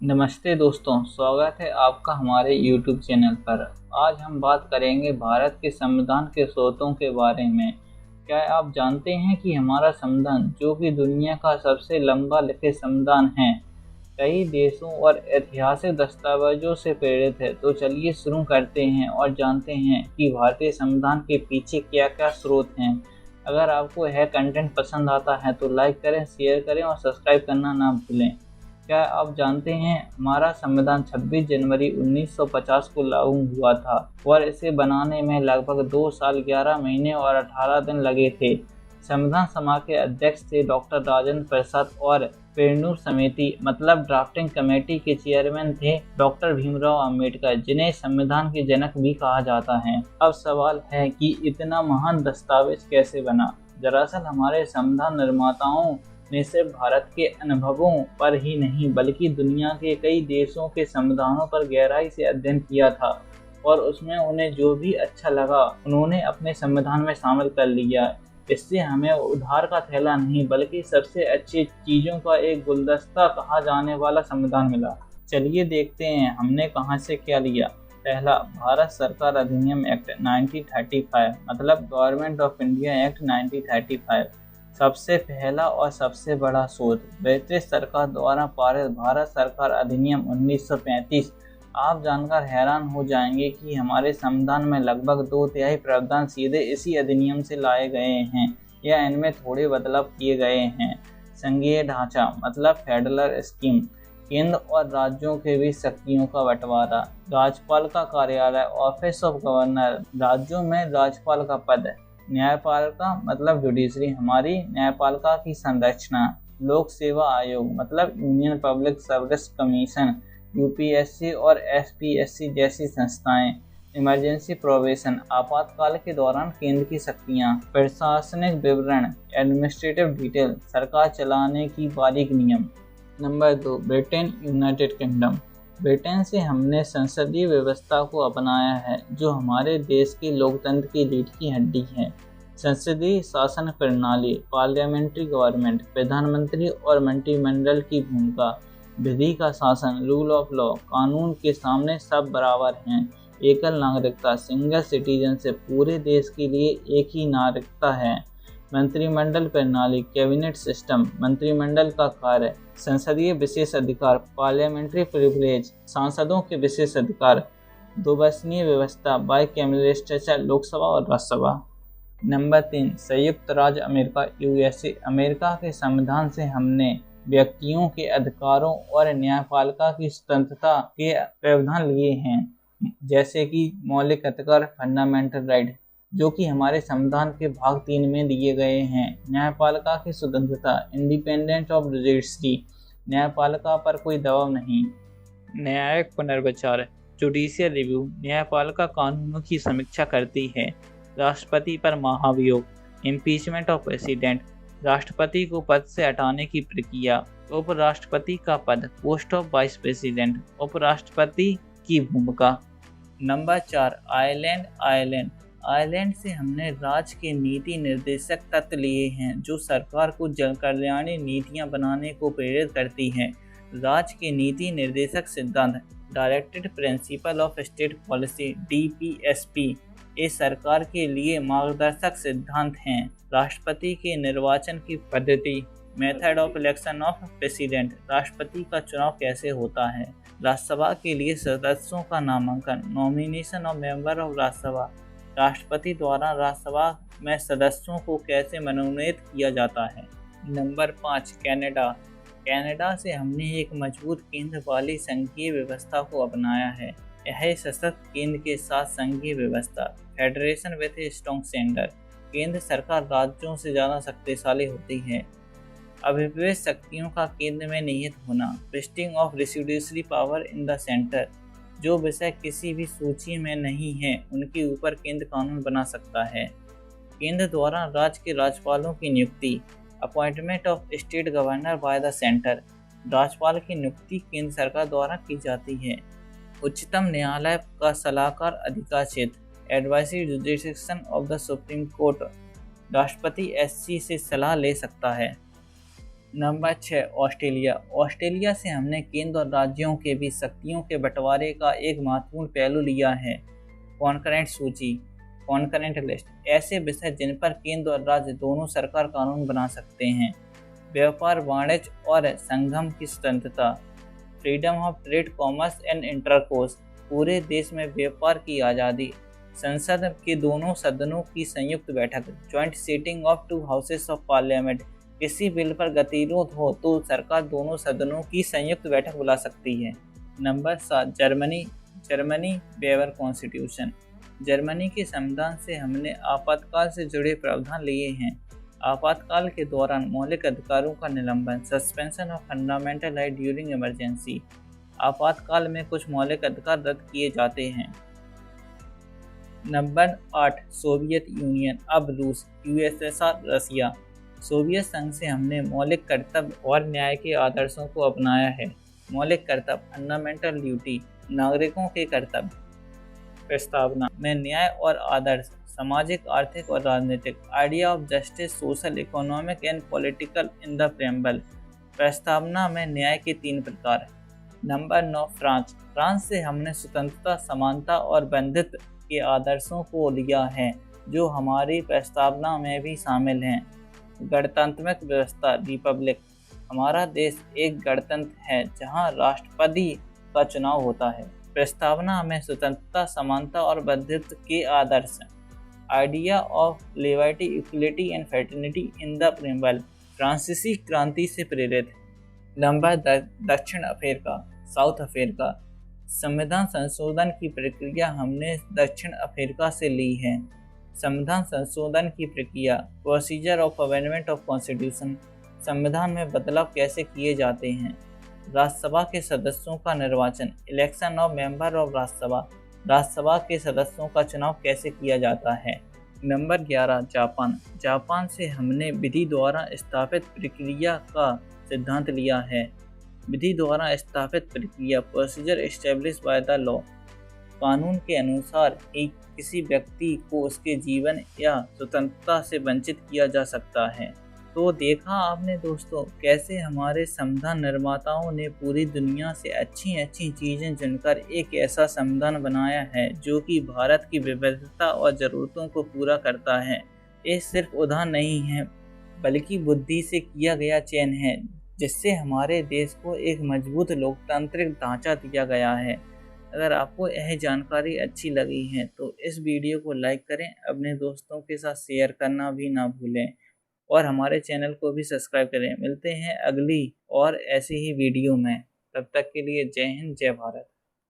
नमस्ते दोस्तों, स्वागत है आपका हमारे YouTube चैनल पर। आज हम बात करेंगे भारत के संविधान के स्रोतों के बारे में। क्या आप जानते हैं कि हमारा संविधान, जो कि दुनिया का सबसे लंबा लिखित संविधान है, कई देशों और ऐतिहासिक दस्तावेजों से प्रेरित है। तो चलिए शुरू करते हैं और जानते हैं कि भारतीय संविधान के पीछे क्या-क्या स्रोत हैं। अगर आपको यह कंटेंट पसंद आता है तो लाइक करें, शेयर करें और सब्सक्राइब करना ना भूलें। क्या आप जानते हैं हमारा संविधान 26 जनवरी 1950 को लागू हुआ था और इसे बनाने में लगभग 2 साल 11 महीने और 18 दिन लगे थे। संविधान सभा के अध्यक्ष थे डॉक्टर राजेंद्र प्रसाद और पेरनूर समिति मतलब ड्राफ्टिंग कमेटी के चेयरमैन थे डॉक्टर भीमराव अंबेडकर, जिन्हें संविधान के जनक भी कहा जाता है। अब सवाल है कि इतना महान दस्तावेज कैसे बना। दरअसल हमारे संविधान निर्माताओं ने सिर्फ भारत के अनुभवों पर ही नहीं बल्कि दुनिया के कई देशों के संविधानों पर गहराई से अध्ययन किया था और उसमें उन्हें जो भी अच्छा लगा उन्होंने अपने संविधान में शामिल कर लिया। इससे हमें उधार का थैला नहीं बल्कि सबसे अच्छी चीज़ों का एक गुलदस्ता कहा जाने वाला संविधान मिला। चलिए देखते हैं हमने कहाँ से क्या लिया। पहला, भारत सरकार अधिनियम एक्ट 1935 मतलब गवर्नमेंट ऑफ इंडिया एक्ट 1935। सबसे पहला और सबसे बड़ा स्रोत ब्रिटिश सरकार द्वारा पारित भारत सरकार अधिनियम 1935। आप जानकर हैरान हो जाएंगे कि हमारे संविधान में लगभग 2/3 प्रावधान सीधे इसी अधिनियम से लाए गए हैं या इनमें थोड़े बदलाव किए गए हैं। संघीय ढांचा मतलब फेडरल स्कीम, केंद्र और राज्यों के बीच शक्तियों का बंटवारा। राज्यपाल का कार्यालय ऑफिस ऑफ गवर्नर, राज्यों में राज्यपाल का पद। न्यायपालिका मतलब जुडिशरी, हमारी न्यायपालिका की संरचना। लोक सेवा आयोग मतलब union public service commission, UPSC और एसपीएससी जैसी संस्थाएं। इमरजेंसी प्रोविजन आपातकाल के दौरान केंद्र की शक्तियां। प्रशासनिक विवरण एडमिनिस्ट्रेटिव डिटेल, सरकार चलाने की बारीक नियम। Number 2, Britain United kingdom. Britain से हमने संसदीय व्यवस्था को अपनाया है जो हमारे देश के लोकतंत्र की रीढ़ की हड्डी है। संसदीय शासन प्रणाली, पार्लियामेंट्री गवर्नमेंट, प्रधानमंत्री और मंत्रिमंडल की भूमिका। विधि का शासन, रूल ऑफ लॉ, कानून के सामने सब बराबर हैं। एकल नागरिकता, सिंगल सिटीजनशिप, पूरे देश के लिए एक ही नागरिकता है। मंत्रिमंडल प्रणाली, कैबिनेट सिस्टम, मंत्रिमंडल का कार्य। संसदीय विशेष अधिकार, पार्लियामेंट्री प्रिविलेज, सांसदों के विशेष अधिकार। दोवसनीय व्यवस्था, बाइकैमरल स्ट्रक्चर, लोकसभा और राज्यसभा। नंबर 3, संयुक्त राज्य अमेरिका यूएसए। अमेरिका के संविधान से हमने व्यक्तियों के अधिकारों और न्यायपालिका की स्वतंत्रता के प्रावधान लिए हैं, जैसे कि मौलिक अधिकार फंडामेंटल राइट, जो कि हमारे संविधान के भाग 3 में दिए गए हैं। न्यायपालिका की स्वतंत्रता, इंडिपेंडेंस ऑफ जुडिशरी, न्यायपालिका पर कोई दबाव नहीं। न्यायिक पुनर्विचार, जुडिशियल रिव्यू, न्यायपालिका कानूनों की समीक्षा करती है। राष्ट्रपति पर महाभियोग, इम्पीचमेंट ऑफ प्रेसिडेंट, राष्ट्रपति को पद से हटाने की प्रक्रिया। उपराष्ट्रपति का पद, पोस्ट ऑफ वाइस प्रेसिडेंट, उपराष्ट्रपति की भूमिका। Number 4, Ireland. आयरलैंड से हमने राज्य के नीति निर्देशक तत्व लिए हैं जो सरकार को जनकल्याणी नीतियां बनाने को प्रेरित करती हैं। राज्य के नीति निर्देशक सिद्धांत, directed principle of state policy DPSP, ये सरकार के लिए मार्गदर्शक सिद्धांत हैं। राष्ट्रपति के निर्वाचन की पद्धति, method of election of president, राष्ट्रपति का चुनाव कैसे होता है। राज्यसभा के लिए सदस्यों का नामांकन, nomination of member of Rajya Sabha, राष्ट्रपति द्वारा राज्यसभा में सदस्यों को कैसे मनोनीत किया जाता है। नंबर 5, कनाडा से हमने एक मजबूत केंद्र वाली संघीय व्यवस्था को अपनाया है। यह सशक्त केंद्र के साथ संघीय व्यवस्था, federation with a strong centre. केंद्र सरकार राज्यों से ज़्यादा शक्तिशाली होती है। अभिप्रेत शक्तियों का केंद्र में निहित होना, vesting of residuary power in the centre, जो विषय किसी भी सूची में नहीं है उनके ऊपर केंद्र कानून बना सकता है। केंद्र द्वारा राज्य के राज्यपालों की नियुक्ति, appointment of state governor by the centre, राज्यपाल की नियुक्ति केंद्र सरकार द्वारा की जाती है। उच्चतम न्यायालय का सलाहकार अधिकार क्षेत्र, advisory jurisdiction of the supreme court, राष्ट्रपति एससी से सलाह ले सकता है। Number 6 Australia. ऑस्ट्रेलिया से हमने केंद्र और राज्यों के बीच शक्तियों के बंटवारे का एक महत्वपूर्ण पहलू लिया है। कॉन्करेंट सूची, कॉन्करेंट लिस्ट, ऐसे विषय जिन पर केंद्र और राज्य दोनों सरकार कानून बना सकते हैं। व्यापार, वाणिज्य और संगम की स्वतंत्रता, freedom of trade, commerce and intercourse, पूरे देश में व्यापार की आज़ादी। संसद के दोनों सदनों की संयुक्त बैठक, joint sitting of two houses of parliament. किसी बिल पर गतिरोध हो तो सरकार दोनों सदनों की संयुक्त बैठक बुला सकती है। Number 7 Germany weber constitution. Germany के संविधान से हमने आपातकाल से जुड़े प्रावधान लिए हैं। आपातकाल के दौरान मौलिक अधिकारों का निलंबन, suspension of fundamental right during emergency. आपातकाल में कुछ मौलिक अधिकार रद्द किए जाते हैं। नंबर 8 सोवियत यूनियन, अब रूस, यूएसएसआर, रसिया। सोवियत संघ से हमने मौलिक कर्तव्य और न्याय के आदर्शों को अपनाया है। मौलिक कर्तव्य, फंडामेंटल ड्यूटी, नागरिकों के कर्तव्य। प्रस्तावना में न्याय और आदर्श, सामाजिक, आर्थिक और राजनीतिक। Idea of justice, social, economic and political in the preamble. प्रस्तावना में न्याय के 3 प्रकार। नंबर 9 फ्रांस से हमने स्वतंत्रता, समानता और बंधुत्व के आदर्शों को लिया है जो हमारी प्रस्तावना में भी शामिल हैं। गणतांत्रिक व्यवस्था, रिपब्लिक। हमारा देश एक गणतंत्र है जहां राष्ट्रपति का चुनाव होता है। प्रस्तावना में स्वतंत्रता, समानता और बंधुत्व के आदर्श। Idea of liberty, equality and fraternity in the preamble, फ्रांसीसी क्रांति से प्रेरित। नंबर 10 दक्षिण अफ्रीका, साउथ अफ्रीका। संविधान संशोधन की प्रक्रिया हमने दक्षिण अफ्रीका से ली है। संविधान संशोधन की प्रक्रिया, procedure of amendment of constitution. संविधान में बदलाव कैसे किए जाते हैं। राज्यसभा के सदस्यों का निर्वाचन, election of member of Rajya Sabha. Rajya Sabha के सदस्यों का चुनाव कैसे किया जाता है। Number 11 Japan. जापान से हमने विधि द्वारा स्थापित प्रक्रिया का सिद्धांत लिया है। विधि द्वारा स्थापित प्रक्रिया, procedure establish by the law. कानून के अनुसार ही किसी व्यक्ति को उसके जीवन या स्वतंत्रता से वंचित किया जा सकता है। तो देखा आपने दोस्तों कैसे हमारे संविधान निर्माताओं ने पूरी दुनिया से अच्छी अच्छी चीज़ें चुनकर एक ऐसा संविधान बनाया है जो कि भारत की विविधता और ज़रूरतों को पूरा करता है। ये सिर्फ उदाहरण नहीं है बल्कि बुद्धि से किया गया चयन है जिससे हमारे देश को एक मजबूत लोकतांत्रिक ढांचा दिया गया है। अगर आपको यह जानकारी अच्छी लगी है तो इस वीडियो को लाइक करें, अपने दोस्तों के साथ शेयर करना भी ना भूलें और हमारे चैनल को भी सब्सक्राइब करें। मिलते हैं अगली और ऐसी ही वीडियो में, तब तक के लिए जय हिंद, जय भारत।